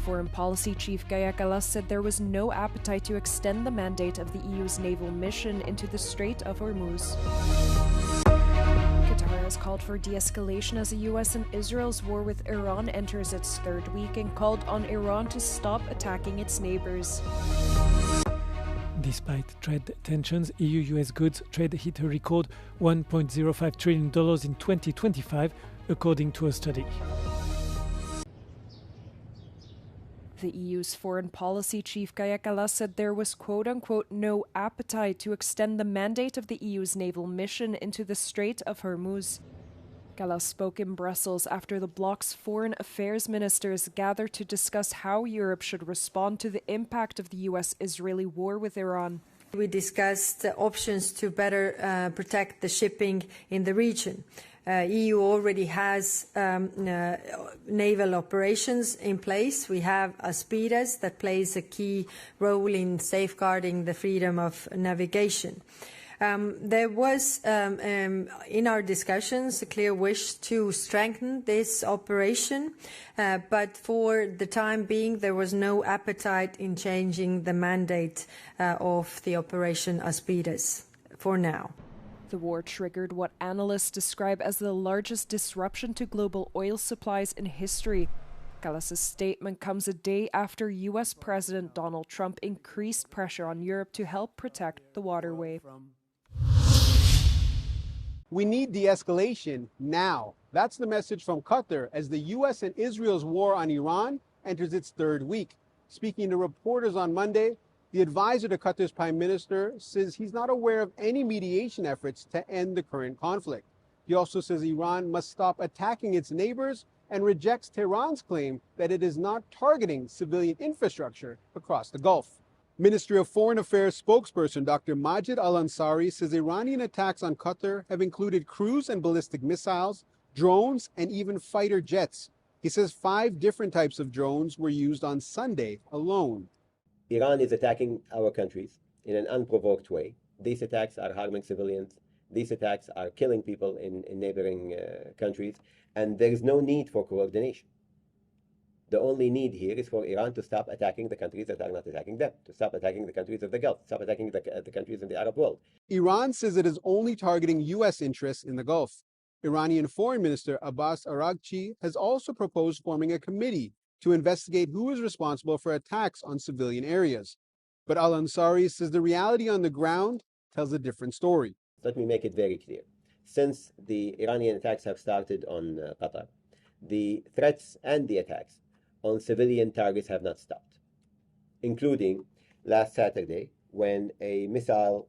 Foreign Policy Chief Kaja Kallas said there was no appetite to extend the mandate of the EU's naval mission into the Strait of Hormuz. Qatar has called for de-escalation as the US and Israel's war with Iran enters its third week and called on Iran to stop attacking its neighbors. Despite trade tensions, EU-US goods trade hit a record $1.05 trillion in 2025, according to a study. The EU's foreign policy chief Kaja Kallas said there was quote-unquote no appetite to extend the mandate of the EU's naval mission into the Strait of Hormuz. Kallas spoke in Brussels after the bloc's foreign affairs ministers gathered to discuss how Europe should respond to the impact of the US-Israeli war with Iran. We discussed options to better protect the shipping in the region. EU already has naval operations in place. We have Aspides that plays a key role in safeguarding the freedom of navigation. There was, in our discussions, a clear wish to strengthen this operation, but for the time being, there was no appetite in changing the mandate of the Operation Aspides for now. The war triggered what analysts describe as the largest disruption to global oil supplies in history. Kallas' statement comes a day after US President Donald Trump increased pressure on Europe to help protect the waterway. We need de-escalation now. That's the message from Qatar as the U.S. and Israel's war on Iran enters its third week. Speaking to reporters on Monday, the advisor to Qatar's prime minister says he's not aware of any mediation efforts to end the current conflict. He also says Iran must stop attacking its neighbors and rejects Tehran's claim that it is not targeting civilian infrastructure across the Gulf. Ministry of Foreign Affairs spokesperson Dr. Majid Al-Ansari says Iranian attacks on Qatar have included cruise and ballistic missiles, drones, and even fighter jets. He says 5 different types of drones were used on Sunday alone. Iran is attacking our countries in an unprovoked way. These attacks are harming civilians. These attacks are killing people in neighboring countries, and there is no need for coordination. The only need here is for Iran to stop attacking the countries that are not attacking them, to stop attacking the countries of the Gulf, stop attacking the countries in the Arab world. Iran says it is only targeting U.S. interests in the Gulf. Iranian Foreign Minister Abbas Araghchi has also proposed forming a committee to investigate who is responsible for attacks on civilian areas. But Al-Ansari says the reality on the ground tells a different story. Let me make it very clear. Since the Iranian attacks have started on Qatar, the threats and the attacks on civilian targets have not stopped, including last Saturday when a missile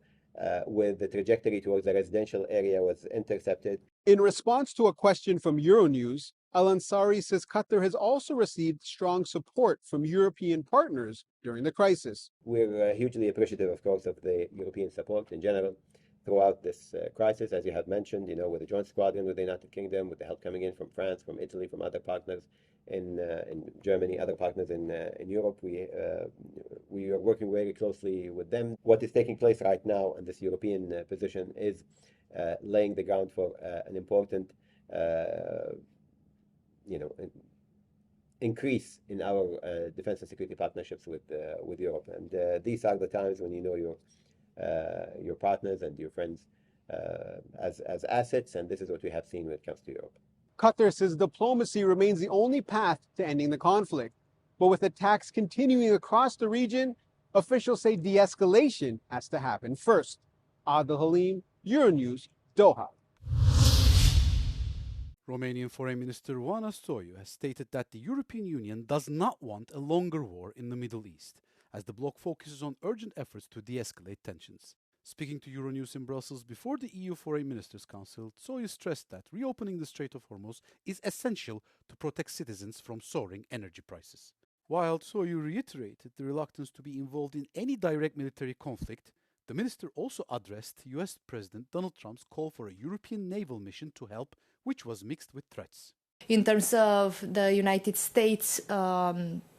with the trajectory towards a residential area was intercepted. In response to a question from Euronews, Al-Ansari says Qatar has also received strong support from European partners during the crisis. We're hugely appreciative, of course, of the European support in general throughout this crisis, as you have mentioned, with the joint squadron with the United Kingdom, with the help coming in from France, from Italy, from other partners in Germany, other partners in Europe. We are working very closely with them. What is taking place right now in this European position is laying the ground for an important increase in our defense and security partnerships with Europe. And these are the times when your partners and your friends as assets, and this is what we have seen when it comes to Europe. Qatar says diplomacy remains the only path to ending the conflict. But with attacks continuing across the region, officials say de-escalation has to happen first. Adil Halim, Euronews, Doha. Romanian Foreign Minister Ioana Stoiu has stated that the European Union does not want a longer war in the Middle East, as the bloc focuses on urgent efforts to de-escalate tensions. Speaking to Euronews in Brussels before the EU Foreign Ministers' Council, Stoiu stressed that reopening the Strait of Hormuz is essential to protect citizens from soaring energy prices. While Stoiu reiterated the reluctance to be involved in any direct military conflict, the minister also addressed US President Donald Trump's call for a European naval mission to help, which was mixed with threats. In terms of the United States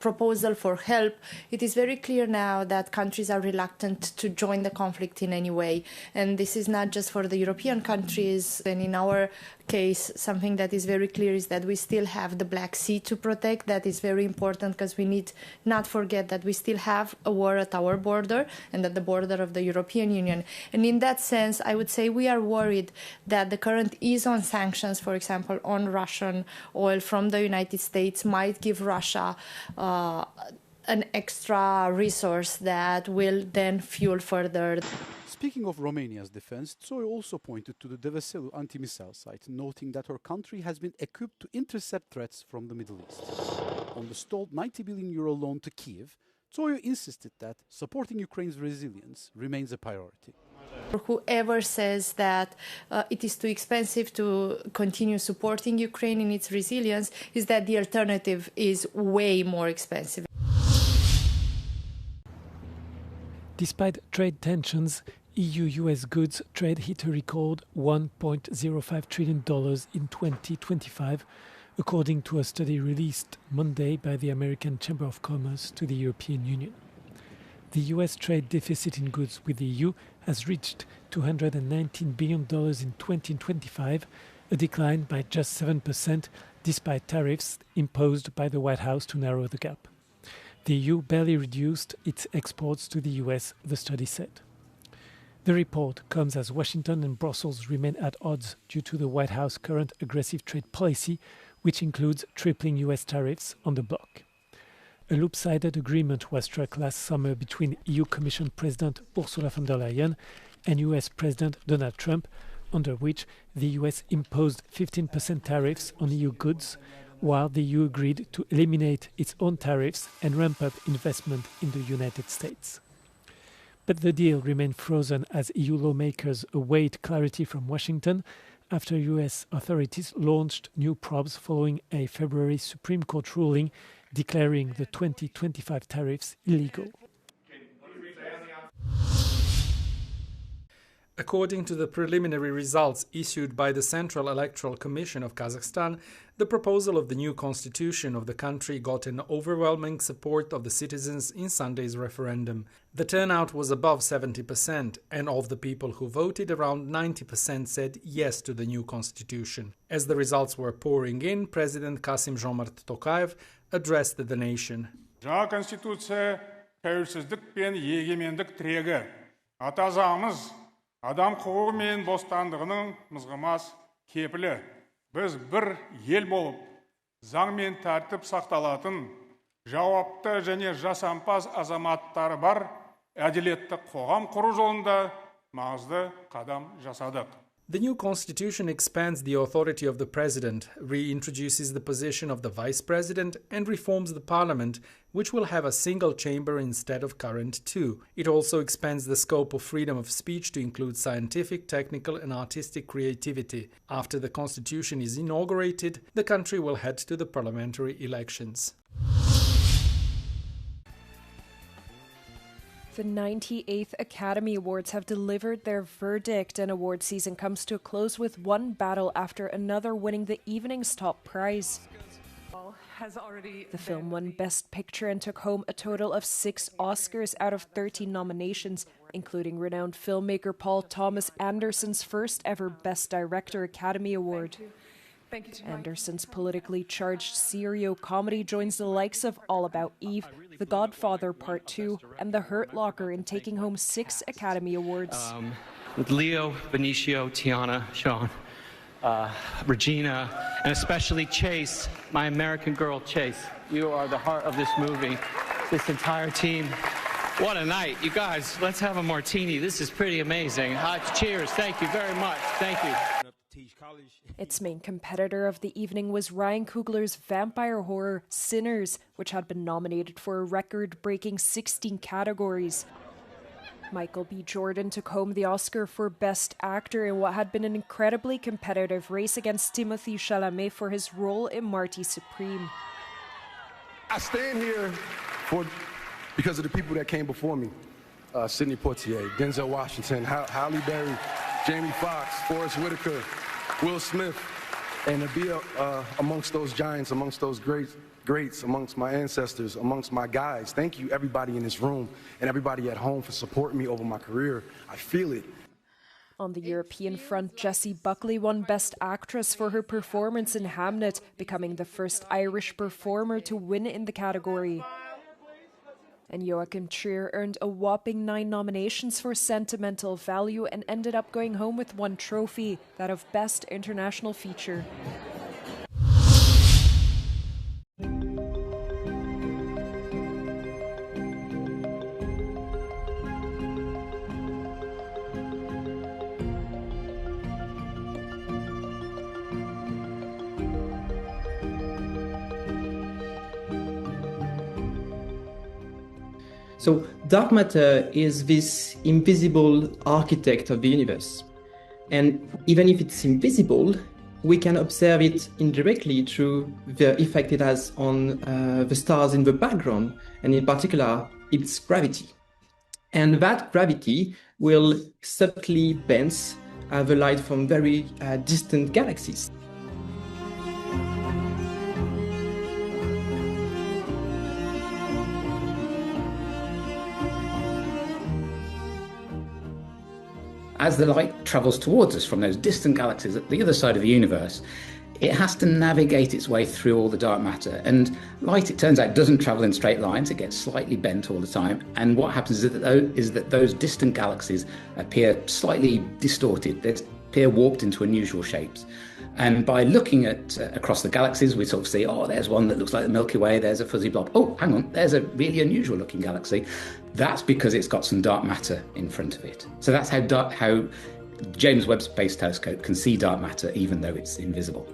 proposal for help, it is very clear now that countries are reluctant to join the conflict in any way. And this is not just for the European countries. And in our case, something that is very clear is that we still have the Black Sea to protect. That is very important because we need not forget that we still have a war at our border and at the border of the European Union. And in that sense, I would say we are worried that the current ease on sanctions, for example, on Russian oil from the United States, might give Russia an extra resource that will then fuel further. Speaking of Romania's defense, Țoiu also pointed to the Deveselu anti-missile site, noting that her country has been equipped to intercept threats from the Middle East. On the stalled €90 billion loan to Kiev, Țoiu insisted that supporting Ukraine's resilience remains a priority. Whoever says that it is too expensive to continue supporting Ukraine in its resilience is that the alternative is way more expensive. Despite trade tensions, EU-US goods trade hit a record $1.05 trillion in 2025, according to a study released Monday by the American Chamber of Commerce to the European Union. The US trade deficit in goods with the EU has reached $219 billion in 2025, a decline by just 7% despite tariffs imposed by the White House to narrow the gap. The EU barely reduced its exports to the US, the study said. The report comes as Washington and Brussels remain at odds due to the White House's current aggressive trade policy, which includes tripling US tariffs on the bloc. A lopsided agreement was struck last summer between EU Commission President Ursula von der Leyen and US President Donald Trump, under which the US imposed 15% tariffs on EU goods, while the EU agreed to eliminate its own tariffs and ramp up investment in the United States. But the deal remained frozen as EU lawmakers await clarity from Washington after US authorities launched new probes following a February Supreme Court ruling declaring the 2025 tariffs illegal. According to the preliminary results issued by the Central Electoral Commission of Kazakhstan, the proposal of the new constitution of the country got an overwhelming support of the citizens in Sunday's referendum. The turnout was above 70%, and of the people who voted, around 90% said yes to the new constitution. As the results were pouring in, President Kassym-Jomart Tokayev addressed the nation. Жаңа конституция тәуелсіздік пен егемендік тірегі. Ата заңымыз адам құқығы мен бостандығының мызғымас кепілі. Біз бір ел болып, заң мен тәртіп сақталатын, жауапты және жасампаз азаматтары бар әділетті қоғам құру жолында маңызды қадам жасадық. The new constitution expands the authority of the president, reintroduces the position of the vice president, and reforms the parliament, which will have a single chamber instead of current two. It also expands the scope of freedom of speech to include scientific, technical, and artistic creativity. After the constitution is inaugurated, the country will head to the parliamentary elections. The 98th Academy Awards have delivered their verdict, and award season comes to a close with one battle after another winning the evening's top prize. The film won Best Picture and took home a total of 6 Oscars out of 13 nominations, including renowned filmmaker Paul Thomas Anderson's first ever Best Director Academy Award. Anderson's politically charged serio comedy joins the likes of All About Eve, The Godfather Part 2, and The Hurt Locker in taking home 6 Academy Awards. With Leo, Benicio, Tiana, Sean, Regina, and especially Chase, my American girl Chase. You are the heart of this movie, this entire team. What a night. You guys, let's have a martini. This is pretty amazing. Cheers. Thank you very much. Thank you. Its main competitor of the evening was Ryan Coogler's vampire horror Sinners, which had been nominated for a record-breaking 16 categories. Michael B. Jordan took home the Oscar for Best Actor in what had been an incredibly competitive race against Timothée Chalamet for his role in Marty Supreme. I stand here because of the people that came before me. Sidney Poitier, Denzel Washington, Halle Berry, Jamie Foxx, Forrest Whitaker, Will Smith, and to be amongst those giants, amongst those greats, greats, amongst my ancestors, amongst my guys. Thank you, everybody in this room and everybody at home for supporting me over my career. I feel it. On the European front, Jessie Buckley won Best Actress for her performance in Hamnet, becoming the first Irish performer to win in the category. And Joachim Trier earned a whopping 9 nominations for Sentimental Value and ended up going home with 1 trophy, that of Best International Feature. So dark matter is this invisible architect of the universe. And even if it's invisible, we can observe it indirectly through the effect it has on the stars in the background, and in particular, its gravity. And that gravity will subtly bend the light from very distant galaxies. As the light travels towards us from those distant galaxies at the other side of the universe, it has to navigate its way through all the dark matter. And light, it turns out, doesn't travel in straight lines. It gets slightly bent all the time. And what happens is that those distant galaxies appear slightly distorted. They appear warped into unusual shapes. And by looking at across the galaxies, we sort of see, oh, there's one that looks like the Milky Way, there's a fuzzy blob. Oh, hang on, there's a really unusual looking galaxy. That's because it's got some dark matter in front of it. So that's how James Webb Space Telescope can see dark matter even though it's invisible.